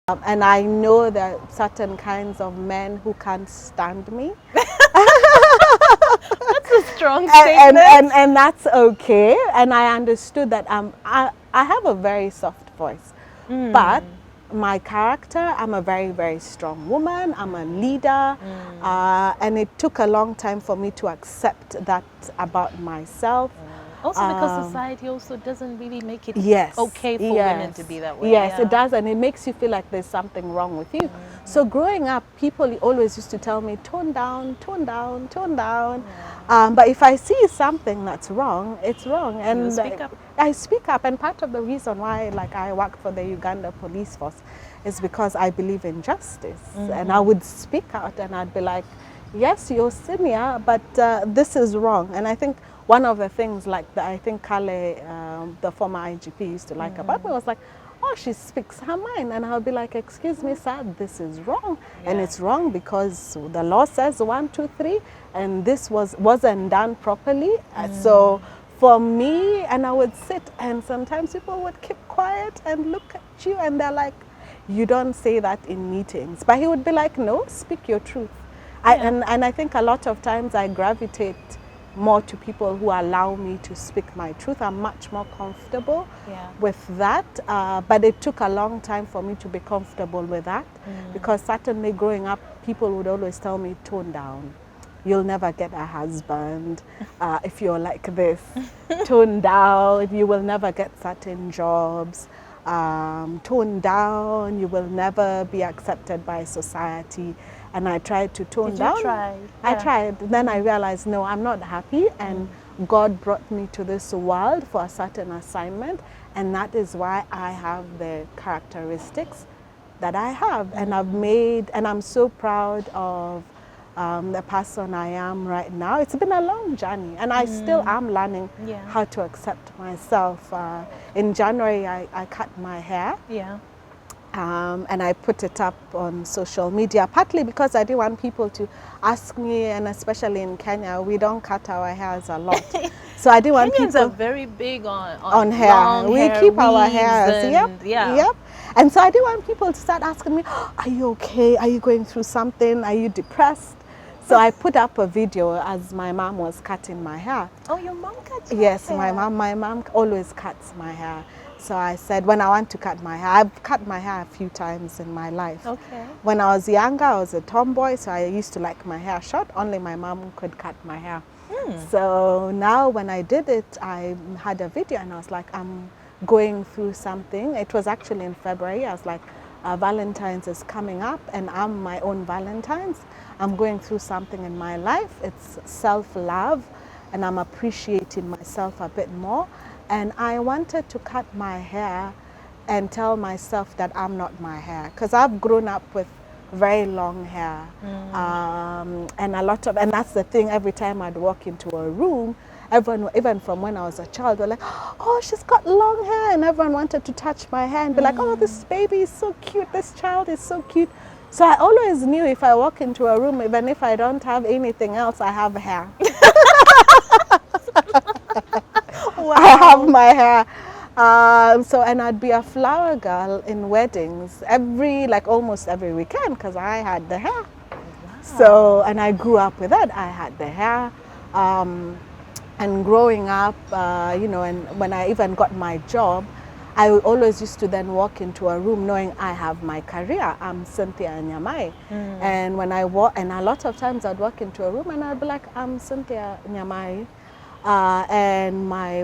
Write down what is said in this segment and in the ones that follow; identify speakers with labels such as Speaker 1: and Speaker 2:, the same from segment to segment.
Speaker 1: And I know there are certain kinds of men who can't stand me.
Speaker 2: That's a strong statement.
Speaker 1: And that's okay. And I understood that I have a very soft voice. But my character, I'm a very, very strong woman. I'm a leader. And it took a long time for me to accept that about myself.
Speaker 2: Also because society also doesn't really make it
Speaker 1: Yes,
Speaker 2: okay for women to be that way.
Speaker 1: Yes,
Speaker 2: Yeah.
Speaker 1: it does, and it makes you feel like there's something wrong with you. So growing up, people always used to tell me, tone down, tone down, tone down. But if I see something that's wrong, it's wrong. And
Speaker 2: You speak up.
Speaker 1: I speak up, and part of the reason why I work for the Uganda Police Force is because I believe in justice. And I would speak out and I'd be like, yes, you're senior, but this is wrong. And I think one of the things I think Kale, the former IGP, used to like about me was like, oh, she speaks her mind. And I'll be like, excuse me, sir, this is wrong. And it's wrong because the law says 1, 2, 3, and this wasn't done properly. So for me, and I would sit, and sometimes people would keep quiet and look at you, and they're like, you don't say that in meetings. But he would be like, no, speak your truth. And I think a lot of times I gravitate more to people who allow me to speak my truth. I'm much more comfortable with that. But it took a long time for me to be comfortable with that because certainly growing up, people would always tell me, tone down. You'll never get a husband if you're like this. Tone down, you will never get certain jobs. Tone down, you will never be accepted by society. And I tried to tone down.
Speaker 2: Did you try?
Speaker 1: I tried. Then I realized, no, I'm not happy. And God brought me to this world for a certain assignment. And that is why I have the characteristics that I have. And I've made, and I'm so proud of the person I am right now. It's been a long journey, and I still am learning how to accept myself. In January, I cut my hair.
Speaker 2: Yeah.
Speaker 1: And I put it up on social media, partly because I didn't want people to ask me, and especially in Kenya, we don't cut our hairs a lot. So I didn't want
Speaker 2: Kenyans
Speaker 1: people
Speaker 2: are very big on
Speaker 1: hair.
Speaker 2: long
Speaker 1: We
Speaker 2: hair,
Speaker 1: keep our
Speaker 2: weaves
Speaker 1: hairs.
Speaker 2: and,
Speaker 1: Yep. And so I didn't want people to start asking me, are you okay? Are you going through something? Are you depressed? So I put up a video as my mom was cutting my hair.
Speaker 2: Oh, your mom cuts your
Speaker 1: Yes,
Speaker 2: hair?
Speaker 1: my mom always cuts my hair. So I said, when I want to cut my hair, I've cut my hair a few times in my life.
Speaker 2: Okay.
Speaker 1: When I was younger, I was a tomboy, so I used to like my hair short. Only my mom could cut my hair. So now when I did it, I had a video and I was like, I'm going through something. It was actually in February. I was like, Valentine's is coming up and I'm my own Valentine's. I'm going through something in my life. It's self-love and I'm appreciating myself a bit more. And I wanted to cut my hair and tell myself that I'm not my hair, because I've grown up with very long hair. And that's the thing, every time I'd walk into a room, everyone, even from when I was a child, were like, oh, she's got long hair, and everyone wanted to touch my hair and be like, oh, this baby is so cute, this child is so cute. So I always knew if I walk into a room, even if I don't have anything else, I have hair.
Speaker 2: Wow.
Speaker 1: I have my hair. And I'd be a flower girl in weddings almost every weekend because I had the hair. Wow. So, and I grew up with that. I had the hair. And growing up, and when I even got my job, I always used to then walk into a room knowing I have my career. I'm Cynthia Nyamai. And when and a lot of times I'd walk into a room and I'd be like, I'm Cynthia Nyamai.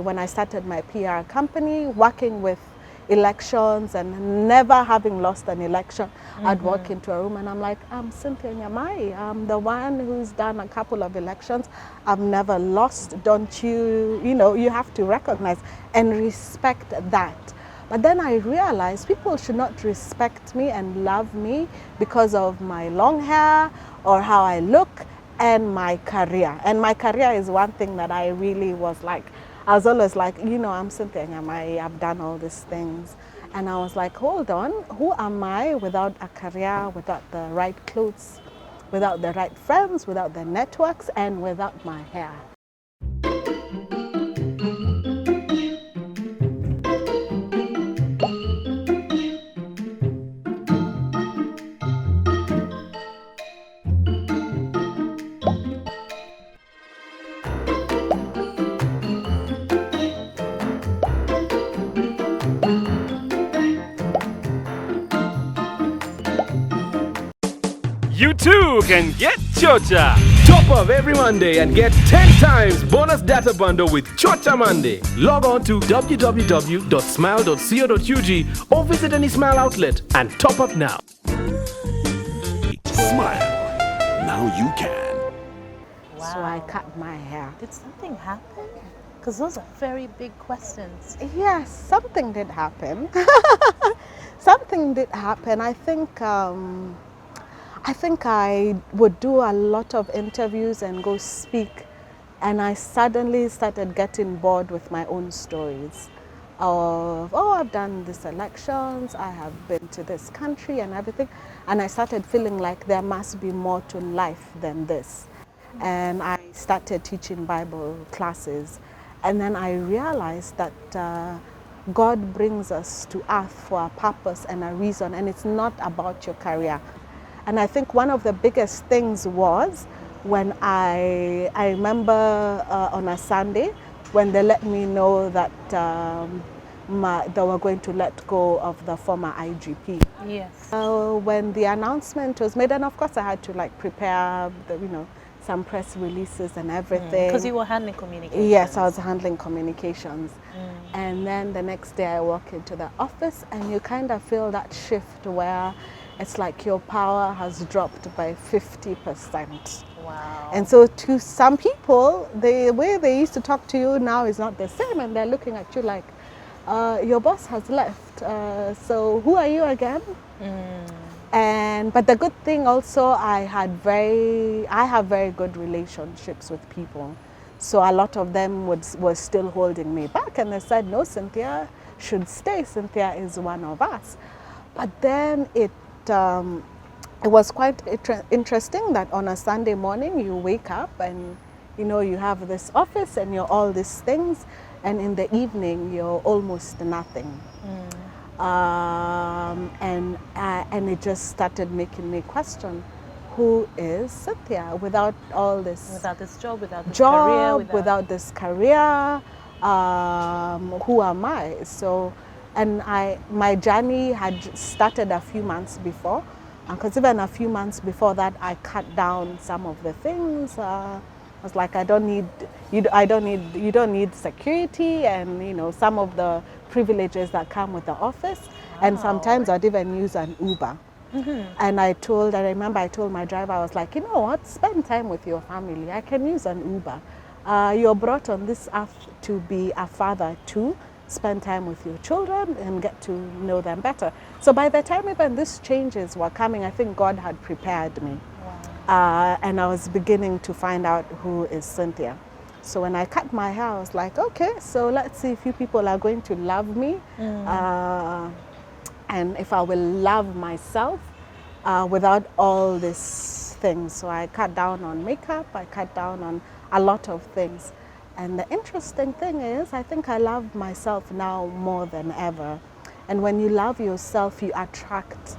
Speaker 1: When I started my PR company, working with elections and never having lost an election, I'd walk into a room and I'm like, I'm Cynthia Nyamai. I'm the one who's done a couple of elections. I've never lost. Don't you, you have to recognize and respect that. But then I realized people should not respect me and love me because of my long hair or how I look and my career. And my career is one thing that I really was like, I was always like, I'm Cynthia Nyamai, I've done all these things. And I was like, hold on, who am I without a career, without the right clothes, without the right friends, without the networks, and without my hair?
Speaker 3: you too can get Chocha.
Speaker 4: Top up every Monday and get 10 times bonus data bundle with Chocha Monday. Log on to www.smile.co.ug or visit any Smile outlet and top up now.
Speaker 5: Smile. Now you can.
Speaker 2: Wow.
Speaker 1: So I cut my hair.
Speaker 2: Did something happen? Because those are very big questions.
Speaker 1: Yes, something did happen. Something did happen. I think I would do a lot of interviews and go speak, and I suddenly started getting bored with my own stories of, oh, I've done these elections, I have been to this country and everything, and I started feeling like there must be more to life than this. And I started teaching Bible classes, and then I realized that God brings us to earth for a purpose and a reason, and it's not about your career. And I think one of the biggest things was when I remember on a Sunday when they let me know that they were going to let go of the former IGP.
Speaker 2: Yes.
Speaker 1: When the announcement was made, and of course I had to like prepare some press releases and everything.
Speaker 2: Because you were handling communications.
Speaker 1: Yes, I was handling communications. And then the next day I walk into the office and you kind of feel that shift where it's like your power has dropped by 50%.
Speaker 2: Wow.
Speaker 1: And so to some people, the way they used to talk to you now is not the same, and they're looking at you like, your boss has left, so who are you again? But the good thing also, I have very good relationships with people. So a lot of them were still holding me back, and they said, no, Cynthia should stay. Cynthia is one of us. But then it was quite interesting that on a Sunday morning you wake up and you have this office and you're all these things, and in the evening you're almost nothing. And it just started making me question, who is Cynthia without all this?
Speaker 2: Without this job, without this
Speaker 1: career,
Speaker 2: career.
Speaker 1: without this career, who am I? So, and my journey had started a few months before, because even a few months before that, I cut down some of the things. I was like, you don't need security, and some of the privileges that come with the office. And sometimes I'd even use an Uber. And I remember I told my driver, I was like, you know what, spend time with your family. I can use an Uber. You're brought on this earth to be a father too. Spend time with your children and get to know them better. So by the time even these changes were coming, I think God had prepared me. Wow. And I was beginning to find out who is Cynthia. So when I cut my hair, I was like, okay, so let's see if you people are going to love me. And if I will love myself without all these things. So I cut down on makeup, I cut down on a lot of things. And the interesting thing is, I think I love myself now more than ever. And when you love yourself, you attract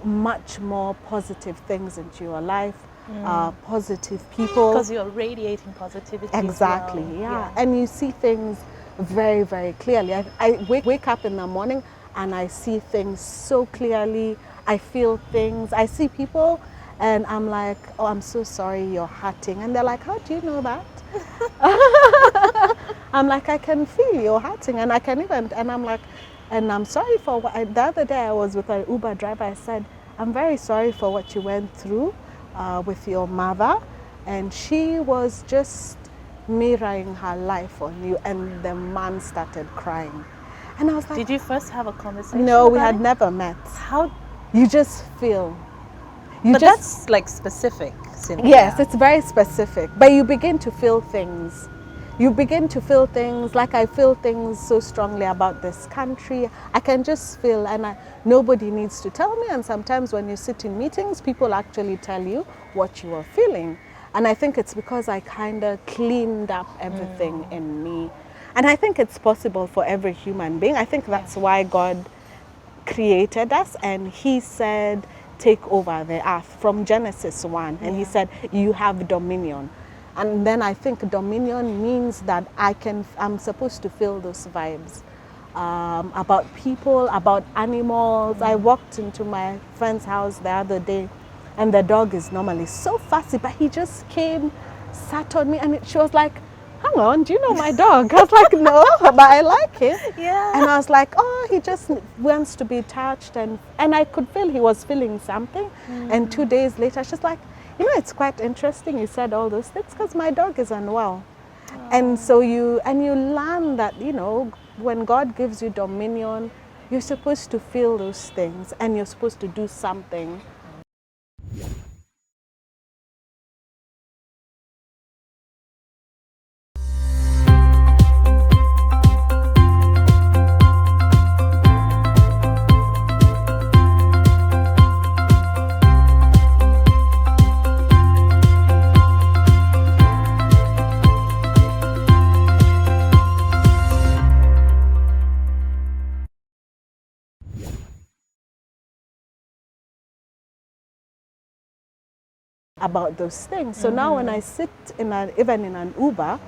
Speaker 1: much more positive things into your life, positive people.
Speaker 2: Because you're radiating positivity.
Speaker 1: Exactly,
Speaker 2: as well.
Speaker 1: yeah. And you see things very, very clearly. I wake up in the morning and I see things so clearly. I feel things. I see people and I'm like, oh, I'm so sorry you're hurting. And they're like, how do you know that? I'm like, I can feel you're hurting. And I can even, and I'm like, and I'm sorry for what, the other day I was with an Uber driver. I said, I'm very sorry for what you went through with your mother. And she was just mirroring her life on you. And the man started crying. And I was like,
Speaker 2: did you first have a conversation?
Speaker 1: No, we had never met.
Speaker 2: How?
Speaker 1: You just feel.
Speaker 2: But that's like specific, Cynthia.
Speaker 1: Yes, it's very specific. But you begin to feel things. You begin to feel things, like I feel things so strongly about this country. I can just feel, and nobody needs to tell me. And sometimes when you sit in meetings, people actually tell you what you are feeling. And I think it's because I kind of cleaned up everything in me. And I think it's possible for every human being. I think that's why God created us, and He said, take over the earth from Genesis 1. And He said, you have dominion. And then I think dominion means that I'm supposed to feel those vibes about people, about animals. I walked into my friend's house the other day And the dog is normally so fussy, but he just came, sat on me, and she was like, hang on, do you know my dog? I was like, no, but I like him.
Speaker 2: Yeah.
Speaker 1: And I was like, oh, he just wants to be touched. And I could feel he was feeling something. And 2 days later, she's like, you know, it's quite interesting you said all those things because my dog is unwell. And so you learn that, you know, when God gives you dominion, you're supposed to feel those things and you're supposed to do something. About those things. So now when I sit even in an Uber,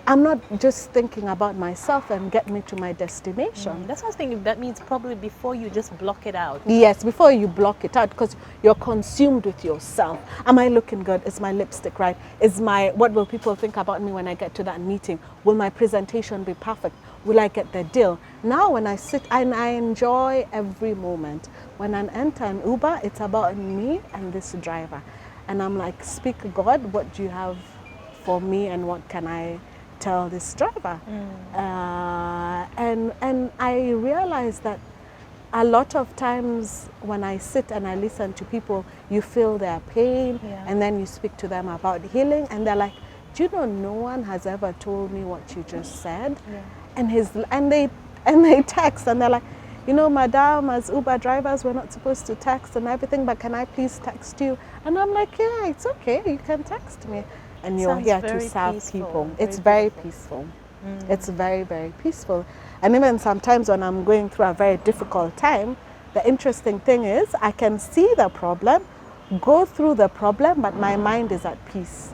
Speaker 1: I'm not just thinking about myself and get me to my destination.
Speaker 2: That's what I was thinking. That means probably before you just block it out.
Speaker 1: Yes, before you block it out, because you're consumed with yourself. Am I looking good? Is my lipstick right? What will people think about me when I get to that meeting? Will my presentation be perfect? Will I get the deal? Now when I sit and I enjoy every moment. When I enter an Uber, it's about me and this driver. And I'm like, speak God, what do you have for me and what can I tell this driver? And I realized that a lot of times when I sit and I listen to people, you feel their pain and then you speak to them about healing and they're like, do you know no one has ever told me what you just said? And they text and they're like, you know, madam, as Uber drivers, we're not supposed to text and everything, but can I please text you? And I'm like, yeah, it's okay, you can text me. And you're here to serve people. It's very peaceful. It's very, very peaceful. And even sometimes when I'm going through a very difficult time, the interesting thing is I can see the problem, go through the problem, but my mind is at peace.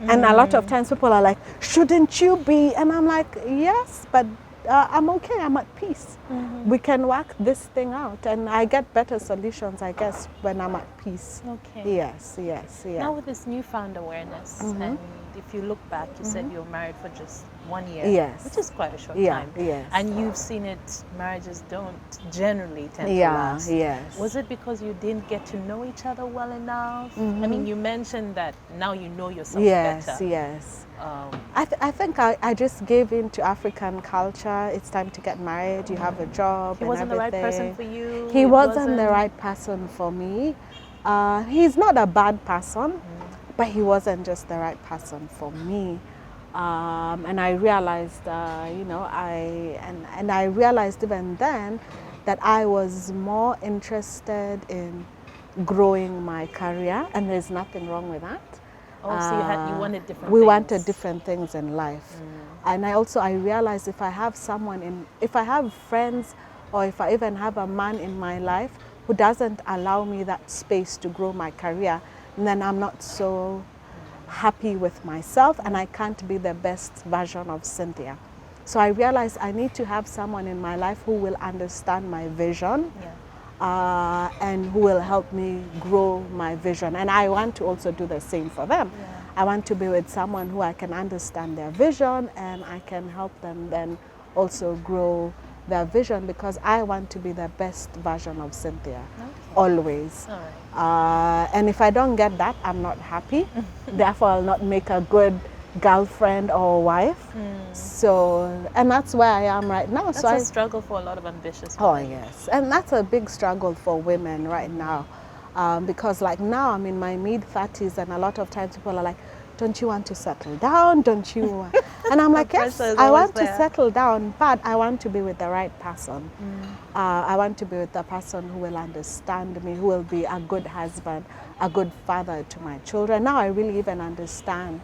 Speaker 1: And a lot of times people are like, shouldn't you be? And I'm like, yes, but I'm okay, I'm at peace. We can work this thing out and I get better solutions, I guess, when I'm at peace.
Speaker 2: Okay.
Speaker 1: Yes.
Speaker 2: Now with this newfound awareness, and if you look back, you said you were married for just 1 year.
Speaker 1: Yes.
Speaker 2: Which is quite a short time.
Speaker 1: Yes.
Speaker 2: And you've seen it, marriages don't generally tend to last.
Speaker 1: Yes.
Speaker 2: Was it because you didn't get to know each other well enough? I mean, you mentioned that now you know yourself better.
Speaker 1: Yes. I think I just gave in to African culture. It's time to get married, you have a job.
Speaker 2: He wasn't the right person for you?
Speaker 1: He wasn't the right person for me. He's not a bad person, but he wasn't just the right person for me. And I realized, I realized even then that I was more interested in growing my career, and there's nothing wrong with that.
Speaker 2: Oh, so you wanted different things.
Speaker 1: We wanted different things in life. And I realized if I have friends, or if I even have a man in my life who doesn't allow me that space to grow my career, then I'm not so happy with myself and I can't be the best version of Cynthia. So I realized I need to have someone in my life who will understand my vision. And who will help me grow my vision. And I want to also do the same for them. I want to be with someone who I can understand their vision and I can help them then also grow their vision, because I want to be the best version of Cynthia, always. And if I don't get that, I'm not happy. Therefore, I'll not make a good girlfriend or wife. So, and that's where I am right now.
Speaker 2: That's a struggle for a lot of ambitious women.
Speaker 1: Oh yes, and that's a big struggle for women right now, because like now I'm in my mid-30s and a lot of times people are like, don't you want to settle down? Don't you? And I'm like, yes, I want to settle down, but I want to be with the right person. I want to be with the person who will understand me, who will be a good husband, a good father to my children. Now I really even understand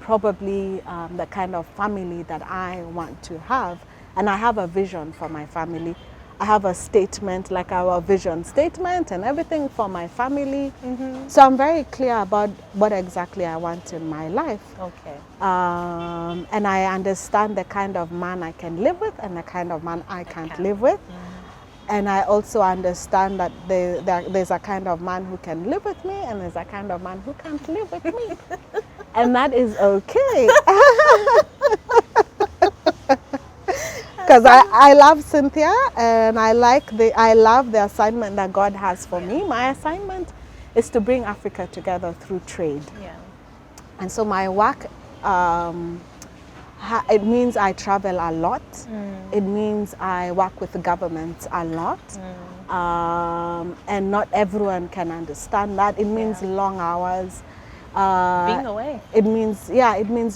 Speaker 1: probably the kind of family that I want to have. And I have a vision for my family. I have a statement, like our vision statement and everything for my family. So I'm very clear about what exactly I want in my life. And I understand the kind of man I can live with and the kind of man I can't live with. And I also understand that there's a kind of man who can live with me, and there's a kind of man who can't live with me. And that is okay. Because I love Cynthia, and I love the assignment that God has for me. My assignment is to bring Africa together through trade.
Speaker 2: Yeah.
Speaker 1: And so my work, it means I travel a lot. It means I work with the government a lot. And not everyone can understand that. It means long hours.
Speaker 2: Being away.
Speaker 1: It means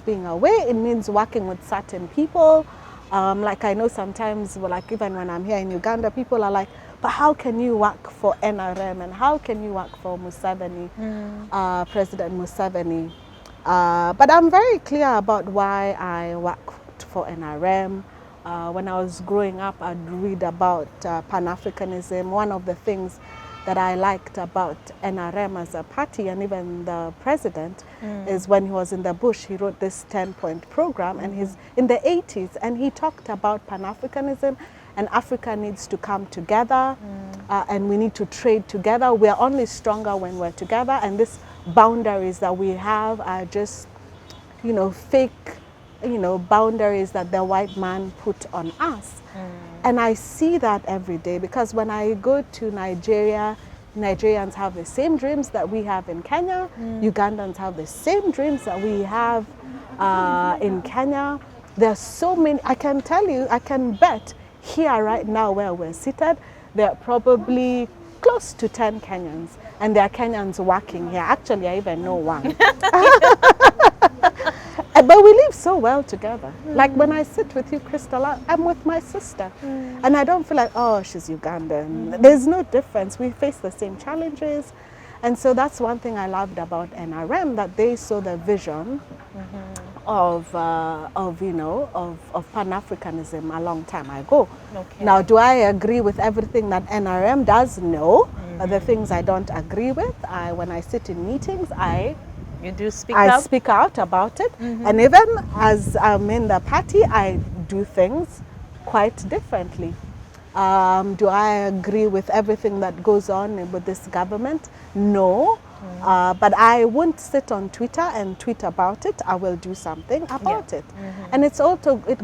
Speaker 1: being away. It means working with certain people. Like I know sometimes, like even when I'm here in Uganda, people are like, but how can you work for NRM and how can you work for Museveni, President Museveni? But I'm very clear about why I worked for NRM. When I was growing up, I'd read about Pan-Africanism. One of the things that I liked about NRM as a party, and even the president, is when he was in the bush, he wrote this 10-point program, and he's in the 80s, and he talked about Pan-Africanism, and Africa needs to come together, and we need to trade together. We are only stronger when we're together, and these boundaries that we have are just, fake, boundaries that the white man put on us. And I see that every day, because when I go to Nigeria, Nigerians have the same dreams that we have in Kenya. Ugandans have the same dreams that we have in Kenya. There are so many, I can tell you, I can bet here right now where we're seated, there are probably close to 10 Kenyans, and there are Kenyans working here. Actually, I even know one. But we live so well together. Like when I sit with you, Crystal, I'm with my sister. And I don't feel like, oh, she's Ugandan. There's no difference. We face the same challenges. And so that's one thing I loved about NRM, that they saw the vision of Pan-Africanism a long time ago.
Speaker 2: Okay.
Speaker 1: Now, do I agree with everything that NRM does? No. But the things I don't agree with, when I sit in meetings,
Speaker 2: You do speak
Speaker 1: I
Speaker 2: up?
Speaker 1: speak out about it. And even as I'm in the party, I do things quite differently. Do I agree with everything that goes on with this government? No. But I won't sit on Twitter and tweet about it. I will do something about it. And it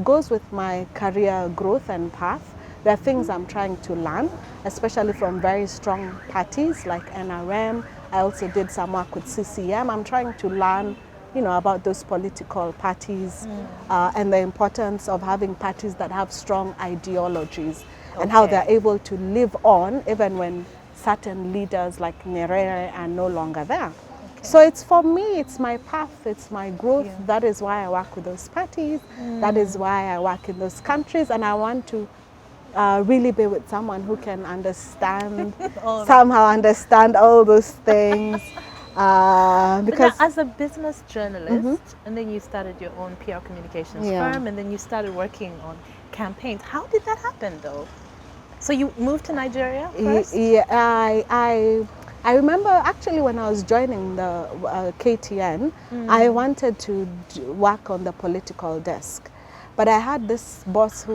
Speaker 1: goes with my career growth and path. There are things I'm trying to learn, especially from very strong parties like NRM. I also did some work with CCM. I'm trying to learn, about those political parties and the importance of having parties that have strong ideologies and how they're able to live on even when certain leaders like Nyerere are no longer there. So it's, for me, it's my path, it's my growth. That is why I work with those parties. That is why I work in those countries, and I want to really be with someone who can understand, somehow understand all those things. Because
Speaker 2: now, as a business journalist, and then you started your own PR communications firm, and then you started working on campaigns. How did that happen, though? So you moved to Nigeria first?
Speaker 1: Yeah, I remember actually when I was joining the KTN, I wanted to work on the political desk. But I had this boss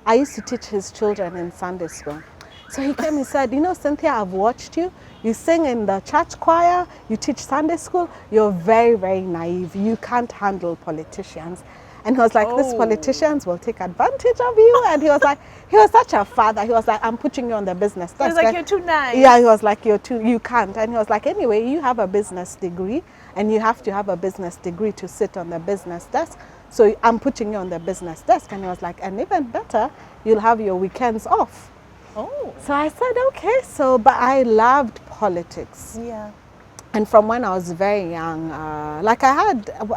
Speaker 1: I used to teach his children in Sunday school. So he came and said, Cynthia, I've watched you. You sing in the church choir, you teach Sunday school. You're very, very naive. You can't handle politicians. And he was like, these politicians will take advantage of you. And he was such a father. He was like, I'm putting you on the business desk.
Speaker 2: He was like, you're too nice.
Speaker 1: Yeah, he was like, you can't. And he was like, anyway, you have a business degree, and you have to have a business degree to sit on the business desk. So I'm putting you on the business desk. And he was like, and even better, you'll have your weekends off.
Speaker 2: Oh.
Speaker 1: So I said, okay. But I loved politics.
Speaker 2: Yeah.
Speaker 1: And from when I was very young, I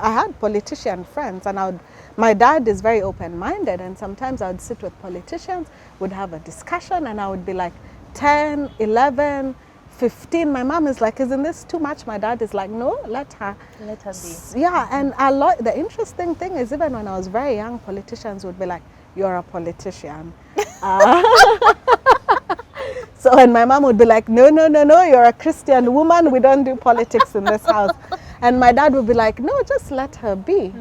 Speaker 1: had politician friends, and my dad is very open-minded, and sometimes I would sit with politicians, would have a discussion, and I would be like 10, 11, 15. My mom is like, isn't this too much? My dad is like, no, let her be. Yeah, and the interesting thing is, even when I was very young, politicians would be like, you're a politician. So, and my mom would be like, no, you're a Christian woman. We don't do politics in this house. And my dad would be like, no, just let her be.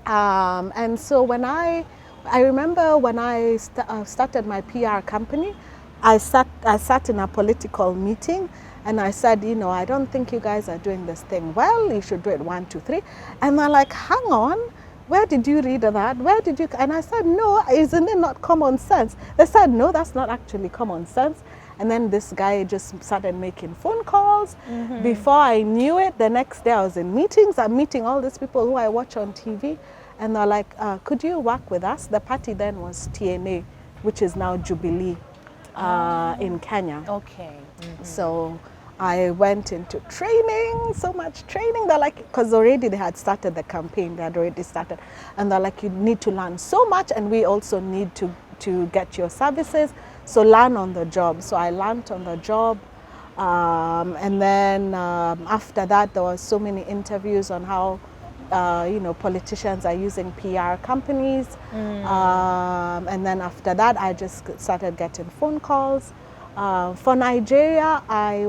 Speaker 1: And so when I I remember when I started my PR company, I sat in a political meeting and I said, you know, I don't think you guys are doing this thing well. You should do it 1, 2, 3. And they're like, hang on, where did you read that? Where did you? And I said, no, isn't it not common sense? They said, no, that's not actually common sense. And then this guy just started making phone calls. Before I knew it, the next day I was in meetings. I'm meeting all these people who I watch on TV. And they're like, could you work with us? The party then was TNA, which is now Jubilee in Kenya.
Speaker 2: Okay.
Speaker 1: So I went into training, so much training. They're like, because already they had started the campaign, they had already started. And they're like, you need to learn so much, and we also need to get your services. So learn on the job. So I learned on the job. And then after that, there was so many interviews on how you know, politicians are using PR companies. And then after that, I just started getting phone calls. For Nigeria, I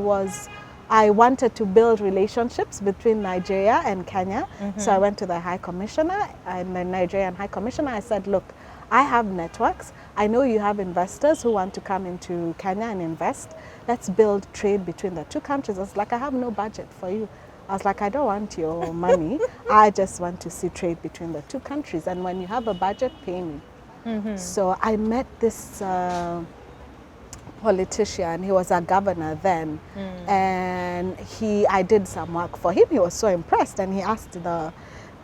Speaker 1: wanted to build relationships between Nigeria and Kenya. So I went to the High Commissioner and the Nigerian High Commissioner. I said, look, I have networks. I know you have investors who want to come into Kenya and invest. Let's build trade between the two countries. I was like, I have no budget for you. I was like, I don't want your money. I just want to see trade between the two countries. And when you have a budget, pay me. So I met this politician. He was a governor then. And I did some work for him. He was so impressed. And he asked the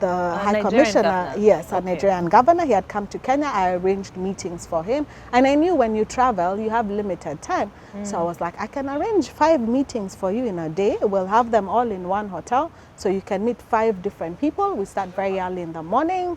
Speaker 1: High
Speaker 2: Nigerian
Speaker 1: Commissioner,
Speaker 2: governor.
Speaker 1: yes, a
Speaker 2: Okay.
Speaker 1: Nigerian governor. He had come to Kenya. I arranged meetings for him. And I knew when you travel, you have limited time. So I was like, I can arrange 5 meetings for you in a day. We'll have them all in one hotel. So you can meet 5 different people. We start very early in the morning.